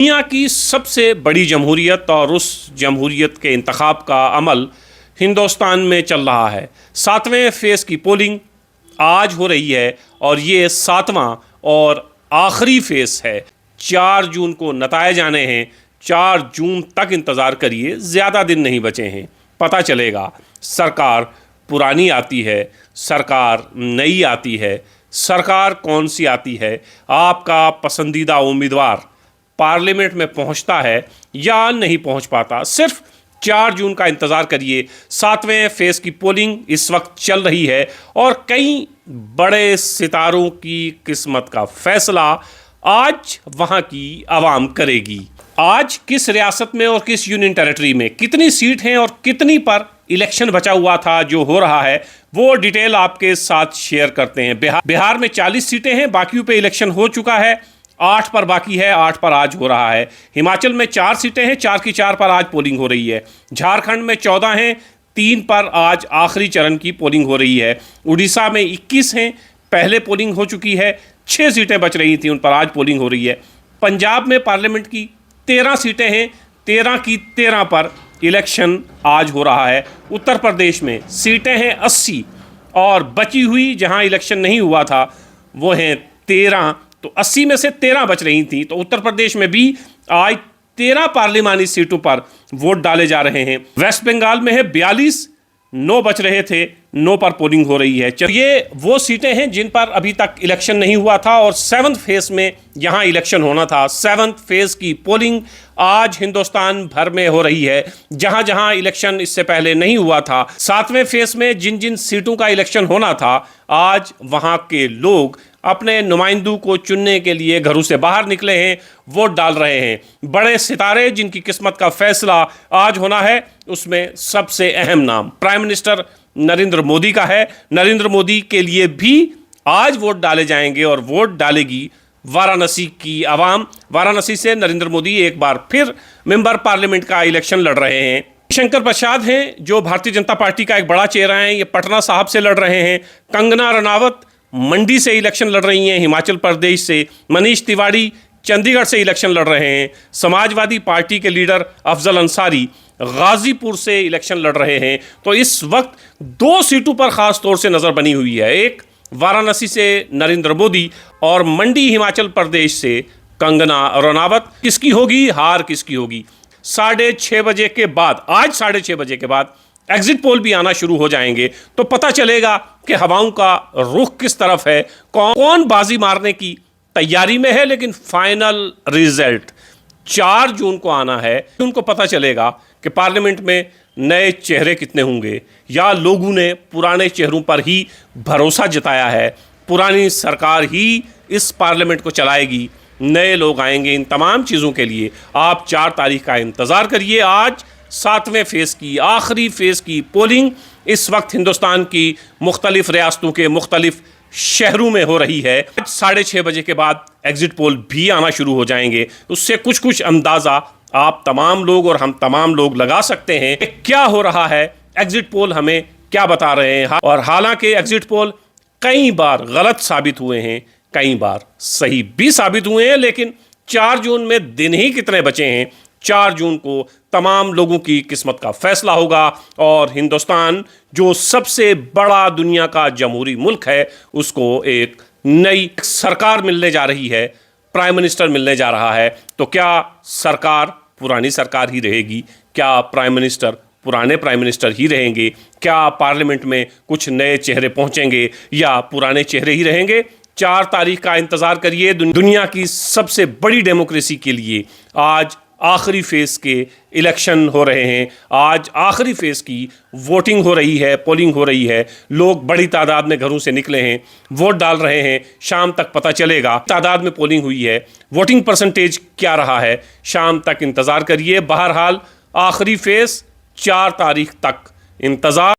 दुनिया की सबसे बड़ी जमहूरियत और उस जमहूरियत के इंतखाब का अमल हिंदुस्तान में चल रहा है। 7वें फेज़ की पोलिंग आज हो रही है और ये 7वां और आखिरी फेज़ है। 4 जून को नताए जाने हैं। 4 जून तक इंतज़ार करिए, ज़्यादा दिन नहीं बचे हैं। पता चलेगा सरकार पुरानी आती है, सरकार नई आती है, सरकार कौन सी आती है, आपका पसंदीदा उम्मीदवार पार्लियामेंट में पहुंचता है या नहीं पहुंच पाता। सिर्फ 4 जून का इंतज़ार करिए। 7वें फेज़ की पोलिंग इस वक्त चल रही है और कई बड़े सितारों की किस्मत का फैसला आज वहां की आवाम करेगी। आज किस रियासत में और किस यूनियन टेरिटरी में कितनी सीट हैं और कितनी पर इलेक्शन बचा हुआ था जो हो रहा है, वो डिटेल आपके साथ शेयर करते हैं। बिहार में 40 सीटें हैं, बाकियों पे इलेक्शन हो चुका है। 8 पर बाकी है, 8 पर आज हो रहा है। हिमाचल में 4 सीटें हैं, 4 की 4 पर आज पोलिंग हो रही है। झारखंड में 14 हैं, 3 पर आज आखिरी चरण की पोलिंग हो रही है। उड़ीसा में 21 हैं, पहले पोलिंग हो चुकी है। 6 सीटें बच रही थी, उन पर आज पोलिंग हो रही है। पंजाब में पार्लियामेंट की 13 सीटें हैं, 13 की 13 पर इलेक्शन आज हो रहा है। उत्तर प्रदेश में सीटें हैं 80 और बची हुई जहां इलेक्शन नहीं हुआ था वो हैं 13, तो 80 में से 13 बच रही थी। तो उत्तर प्रदेश में भी आज 13 पार्लिमानी सीटों पर वोट डाले जा रहे हैं। वेस्ट बंगाल में है 42, 9 बच रहे थे, 9 पर पोलिंग हो रही है। ये वो सीटें हैं जिन पर अभी तक इलेक्शन नहीं हुआ था और 7th फेज़ में यहाँ इलेक्शन होना था। 7th फेज़ की पोलिंग आज हिंदुस्तान भर में हो रही है, जहाँ जहाँ इलेक्शन इससे पहले नहीं हुआ था। 7वें फेज़ में जिन जिन सीटों का इलेक्शन होना था, आज वहाँ के लोग अपने नुमाइंदों को चुनने के लिए घरों से बाहर निकले हैं, वोट डाल रहे हैं। बड़े सितारे जिनकी किस्मत का फैसला आज होना है, उसमें सबसे अहम नाम प्राइम मिनिस्टर नरेंद्र मोदी का है। नरेंद्र मोदी के लिए भी आज वोट डाले जाएंगे और वोट डालेगी वाराणसी की आवाम। वाराणसी से नरेंद्र मोदी एक बार फिर मेंबर पार्लियामेंट का इलेक्शन लड़ रहे हैं। शंकर प्रसाद हैं जो भारतीय जनता पार्टी का एक बड़ा चेहरा है, ये पटना साहब से लड़ रहे हैं। कंगना रनावत मंडी से इलेक्शन लड़ रही हैं, हिमाचल प्रदेश से। मनीष तिवारी चंडीगढ़ से इलेक्शन लड़ रहे हैं। समाजवादी पार्टी के लीडर अफजल अंसारी गाजीपुर से इलेक्शन लड़ रहे हैं। तो इस वक्त 2 सीटों पर खास तौर से नज़र बनी हुई है, एक वाराणसी से नरेंद्र मोदी और मंडी हिमाचल प्रदेश से कंगना रनावत। किसकी होगी हार, किसकी होगी? 6:30 बजे के बाद, आज 6:30 बजे के बाद एग्जिट पोल भी आना शुरू हो जाएंगे, तो पता चलेगा कि हवाओं का रुख किस तरफ है, कौन बाजी मारने की तैयारी में है। लेकिन फाइनल रिजल्ट 4 जून को आना है। उनको पता चलेगा कि पार्लियामेंट में नए चेहरे कितने होंगे या लोगों ने पुराने चेहरों पर ही भरोसा जताया है। पुरानी सरकार ही इस पार्लियामेंट को चलाएगी, नए लोग आएंगे। इन तमाम चीज़ों के लिए आप 4 तारीख का इंतज़ार करिए। आज 7वें फेज़ की आखिरी फेज़ की पोलिंग इस वक्त हिंदुस्तान की मुख्तलिफ रियासतों के मुख्तलिफ शहरों में हो रही है। 6:30 बजे के बाद एग्जिट पोल भी आना शुरू हो जाएंगे। उससे कुछ कुछ अंदाज़ा आप तमाम लोग और हम तमाम लोग लगा सकते हैं कि क्या हो रहा है, एग्जिट पोल हमें क्या बता रहे हैं। और हालांकि एग्जिट पोल कई बार गलत साबित हुए हैं, कई बार सही भी साबित हुए हैं, लेकिन 4 जून में दिन ही कितने बचे हैं। 4 जून को तमाम लोगों की किस्मत का फैसला होगा और हिंदुस्तान जो सबसे बड़ा दुनिया का जमहूरी मुल्क है, उसको एक नई सरकार मिलने जा रही है, प्राइम मिनिस्टर मिलने जा रहा है। तो क्या सरकार पुरानी सरकार ही रहेगी? क्या प्राइम मिनिस्टर पुराने प्राइम मिनिस्टर ही रहेंगे? क्या पार्लियामेंट में कुछ नए चेहरे पहुंचेंगे या पुराने चेहरे ही रहेंगे? 4 तारीख का इंतज़ार करिए। दुनिया की सबसे बड़ी डेमोक्रेसी के लिए आज आखिरी फेज़ के इलेक्शन हो रहे हैं। आज आखिरी फेज़ की वोटिंग हो रही है, पोलिंग हो रही है। लोग बड़ी तादाद में घरों से निकले हैं, वोट डाल रहे हैं। शाम तक पता चलेगा तादाद में पोलिंग हुई है, वोटिंग परसेंटेज क्या रहा है। शाम तक इंतज़ार करिए। बहरहाल आखिरी फेज़ 4 तारीख तक इंतज़ार।